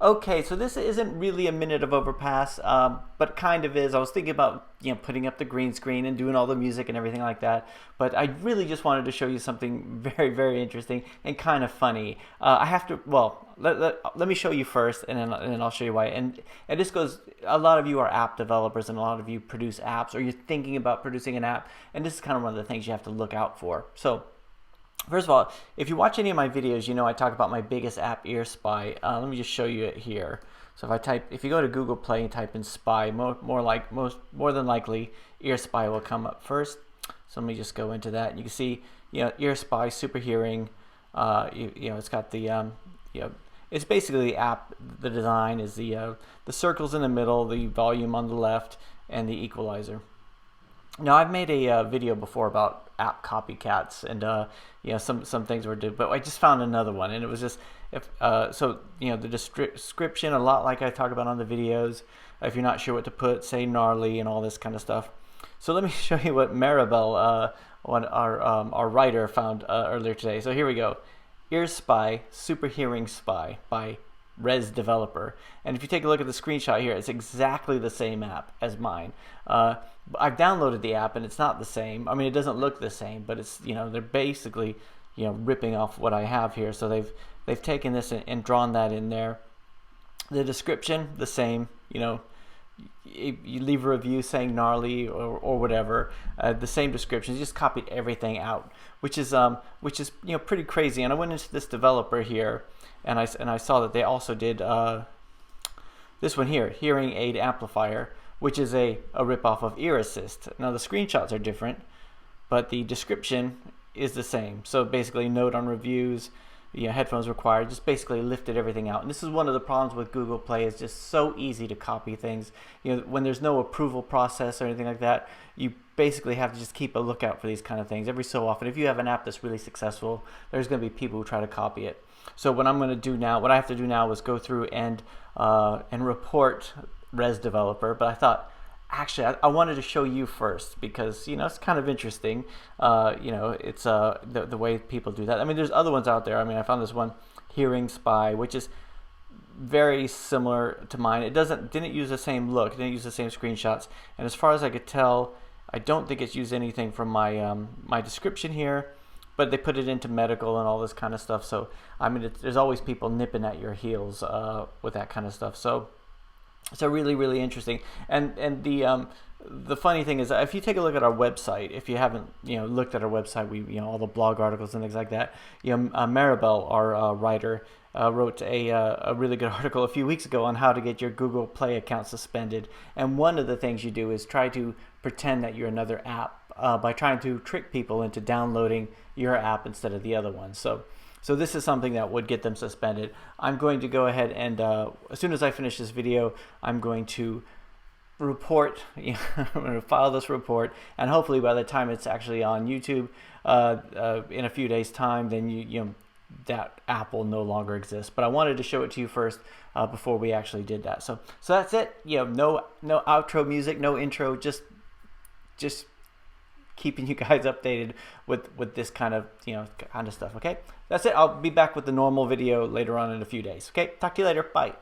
Okay, so this isn't really a minute of Overpass, but kind of is. I was thinking about putting up the green screen and doing all the music and everything like that, but I really just wanted to show you something very interesting and kind of funny. I have to well let me show you first, and then I'll show you why. And this goes. A lot of you are app developers, and a lot of you produce apps, or you're thinking about producing an app, and this is kind of one of the things you have to look out for. So. First of all, if you watch any of my videos, you know I talk about my biggest app, Ear Spy. Let me just show you it here. So if you go to Google Play and type in Spy, more than likely, Ear Spy will come up first. So let me just go into that, and you can see, Ear Spy, Superhearing. It's got the, it's basically the app. The design is the circles in the middle, the volume on the left, and the equalizer. Now I've made a video before about app copycats and some things were did, but I just found another one, and it was just the description, a lot like I talk about on the videos. If you're not sure what to put, say gnarly and all this kind of stuff. So let me show you what Maribel, our writer, found earlier today. So here we go. Ear Spy, Superhearing Spy by Res Developer. And if you take a look at the screenshot here, it's exactly the same app as mine. I've downloaded the app and it's not the same. I mean, it doesn't look the same, but it's, they're basically, ripping off what I have here. So they've taken this and drawn that in there. The description, the same, you leave a review saying gnarly or whatever, the same description. You just copied everything out, which is pretty crazy. And I went into this developer here, and I saw that they also did this one here, Hearing Aid Amplifier, which is a ripoff of Ear Assist. Now the screenshots are different, but the description is the same. So basically, note on reviews, headphones required, just basically lifted everything out. And this is one of the problems with Google Play. It's just so easy to copy things. When there's no approval process or anything like that, you basically have to just keep a lookout for these kind of things. Every so often, if you have an app that's really successful, there's going to be people who try to copy it. So what I have to do now is go through and report Res Developer. But I thought, actually, I wanted to show you first because it's kind of interesting. It's the way people do that. I mean, there's other ones out there. I mean, I found this one, Hearing Spy, which is very similar to mine. It didn't use the same look, didn't use the same screenshots, and as far as I could tell, I don't think it's used anything from my my description here. But they put it into medical and all this kind of stuff. So I mean, there's always people nipping at your heels with that kind of stuff. So it's really interesting. And the funny thing is, if you take a look at our website, if you haven't looked at our website, we all the blog articles and things like that. Maribel, our writer, wrote a really good article a few weeks ago on how to get your Google Play account suspended. And one of the things you do is try to pretend that you're another app by trying to trick people into downloading your app instead of the other one. So this is something that would get them suspended. I'm going to go ahead and as soon as I finish this video, I'm going to report. I'm going to file this report, and hopefully by the time it's actually on YouTube in a few days' time, then that app will no longer exist. But I wanted to show it to you first before we actually did that. So that's it. No outro music, no intro, just keeping you guys updated with this kind of stuff. Okay, that's it. I'll be back with the normal video later on in a few days. Okay, talk to you later. Bye.